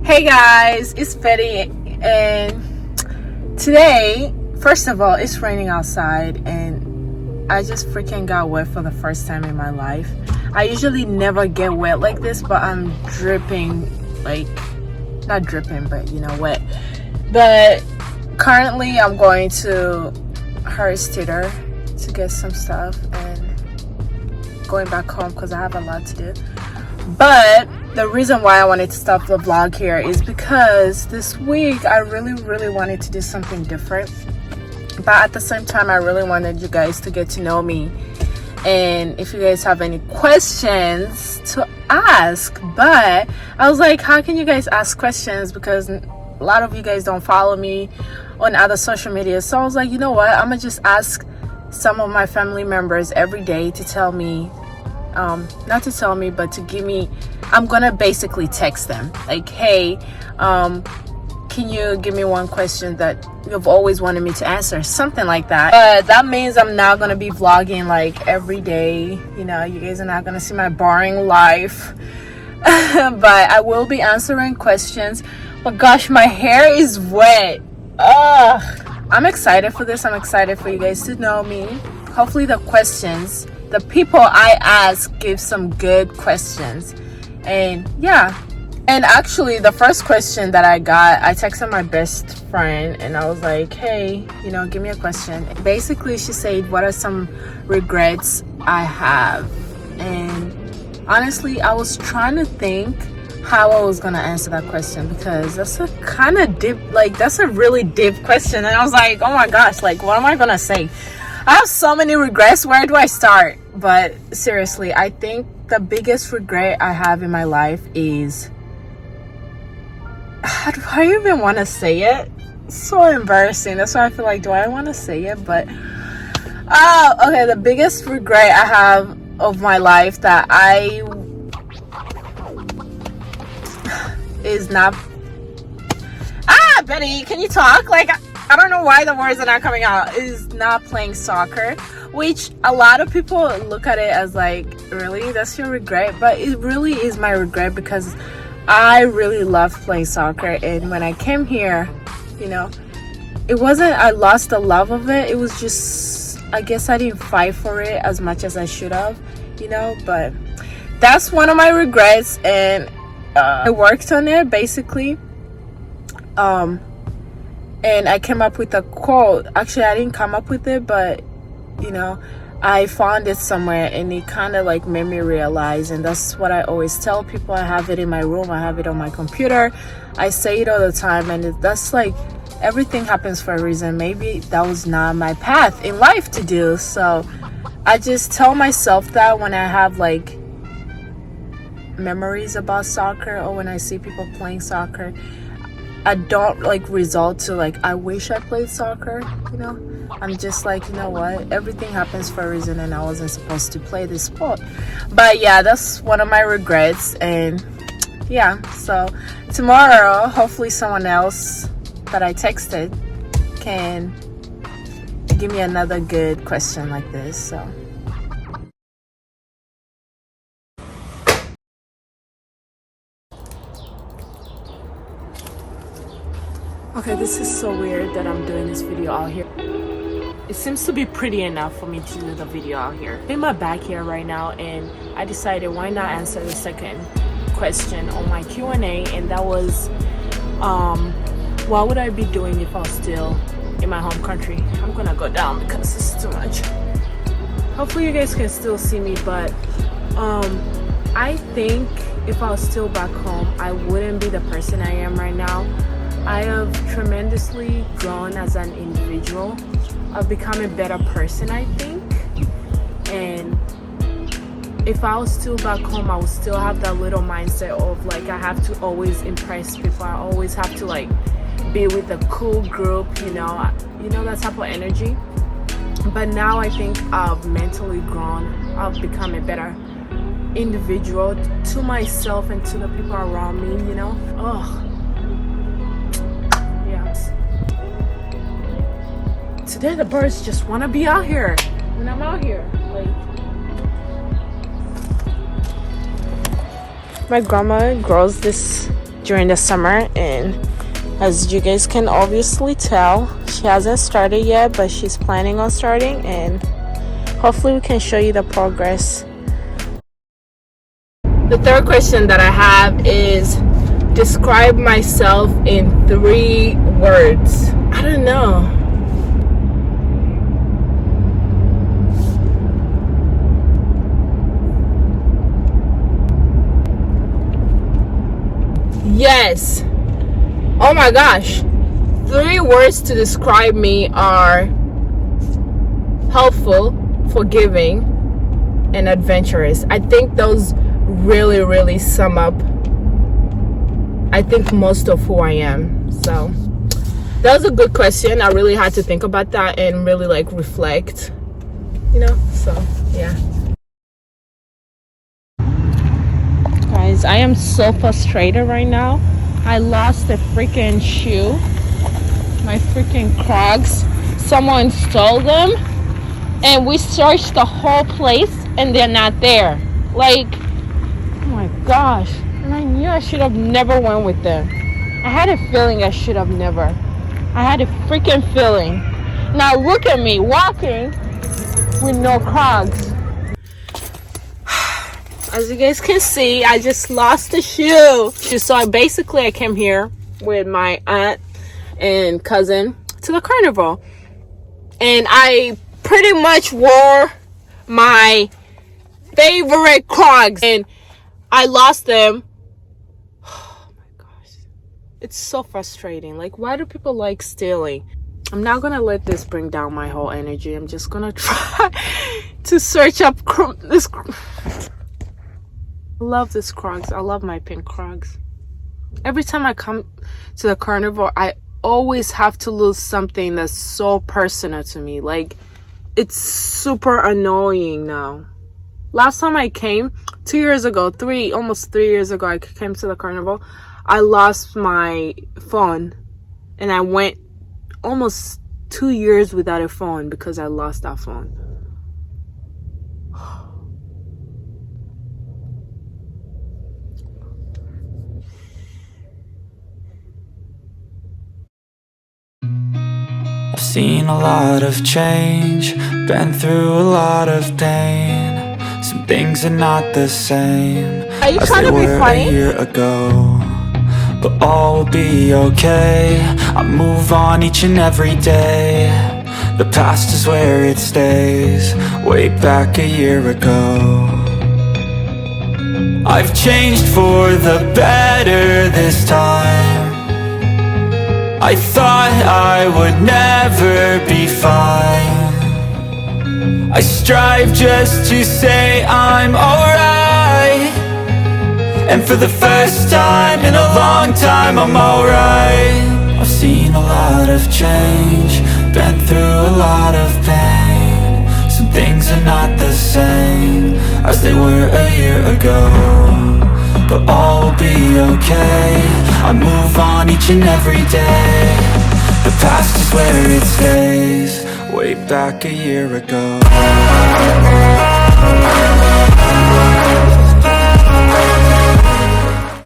Hey guys, it's Betty, and today, first of all, it's raining outside, and I just freaking got wet for the first time in my life. I usually never get wet like this, but I'm dripping, like, not dripping, but wet. But currently, I'm going to Harris Teeter to get some stuff and going back home because I have a lot to do. But the reason why I wanted to stop the vlog here is because this week I really wanted to do something different, but at the same time I really wanted you guys to get to know me, and if you guys have any questions to ask. But I was like, how can you guys ask questions, because a lot of you guys don't follow me on other social media. So I was like, you know what, I'm gonna just ask some of my family members every day to tell me, not to tell me, but to give me, I'm gonna basically text them like, hey, can you give me one question that you've always wanted me to answer, something like that. But that means I'm not gonna be vlogging like every day, you guys are not gonna see my boring life. But I will be answering questions. But gosh, my hair is wet. I'm excited for this. I'm excited for you guys to know me. Hopefully the questions, the people I ask, give some good questions. And yeah, and actually the first question that I got, I texted my best friend and I was like, hey, give me a question. Basically she said, what are some regrets I have? And honestly, I was trying to think how I was gonna answer that question, because that's a kind of deep, like, that's a really deep question. And I was like, oh my gosh, like, what am I gonna say? I have so many regrets. Where do I start? But seriously, I think the biggest regret I have in my life is, how do I even want to say it? It's so embarrassing. That's why I feel like, do I want to say it? But okay, the biggest regret I have of my life that I is not, Betty, can you talk? Like, I don't know why the words are not coming out. Is not playing soccer, which a lot of people look at it as like, really, that's your regret? But it really is my regret, because I really loved playing soccer. And when I came here, it wasn't I lost the love of it. It was just, I guess I didn't fight for it as much as I should have, but that's one of my regrets. And I worked on it basically. And I came up with a quote. Actually, I didn't come up with it, but I found it somewhere, and it kind of like made me realize. And that's what I always tell people. I have it in my room, I have it on my computer, I say it all the time. And that's like, everything happens for a reason. Maybe that was not my path in life to do. So I just tell myself that when I have like memories about soccer, or when I see people playing soccer, I don't like resort to like, I wish I played soccer. I'm just like, you know what, everything happens for a reason, and I wasn't supposed to play this sport. But yeah, that's one of my regrets. And yeah, so tomorrow hopefully someone else that I texted can give me another good question like this. So okay, this is so weird that I'm doing this video out here. It seems to be pretty enough for me to do the video out here. I'm in my back here right now, and I decided, why not answer the second question on my Q&A, and that was, what would I be doing if I was still in my home country? I'm gonna go down because this is too much. Hopefully you guys can still see me, but I think if I was still back home, I wouldn't be the person I am right now. I have tremendously grown as an individual. I've become a better person, I think. And if I was still back home, I would still have that little mindset of like, I have to always impress people. I always have to like be with a cool group, that type of energy. But now I think I've mentally grown. I've become a better individual to myself and to the people around me, Today the birds just want to be out here when I'm out here. Like, my grandma grows this during the summer, and as you guys can obviously tell, she hasn't started yet, but she's planning on starting, and hopefully we can show you the progress. The third question that I have is, describe myself in 3 words. I don't know. Yes. Oh my gosh. 3 words to describe me are helpful, forgiving, and adventurous. I think those really sum up, I think, most of who I am. So that was a good question. I really had to think about that and really like reflect, so yeah. Guys, I am so frustrated right now. I lost a freaking shoe, my freaking Crocs. Someone stole them, and we searched the whole place and they're not there. Like, oh my gosh. And I knew I should have never went with them. I had a feeling I should have never. I had a freaking feeling. Now look at me walking with no Crocs. As you guys can see, I just lost the shoe. So I came here with my aunt and cousin to the carnival, and I pretty much wore my favorite Crocs, and I lost them. Oh my gosh, it's so frustrating. Like, why do people like stealing? I'm not gonna let this bring down my whole energy. I'm just gonna try to search up this. I love this Crocs. I love my pink Crocs. Every time I come to the carnival, I always have to lose something that's so personal to me. Like, it's super annoying now. Last time I came, 2 years ago, almost 3 years ago, I came to the carnival. I lost my phone, and I went almost 2 years without a phone because I lost that phone. I've seen a lot of change, been through a lot of pain. Some things are not the same as they were a year ago, but all will be okay. I move on each and every day. The past is where it stays, way back a year ago. I've changed for the better this time. I thought I would never be fine. I strive just to say I'm alright, and for the first time in a long time I'm alright. I've seen a lot of change, been through a lot of pain. Some things are not the same as they were a year ago, but all will be okay. I move on each and every day. The past is where it stays, way back a year ago.